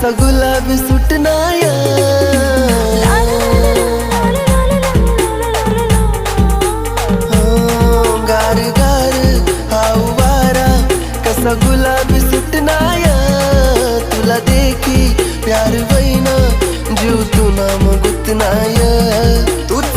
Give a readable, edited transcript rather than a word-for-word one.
कसा गुलाबी सुटनाया गार गार हाऊ वारा कसा गुलाबी सुटनाया तुला देखी प्यार वैना जीव तू नाम गुतनाया तूच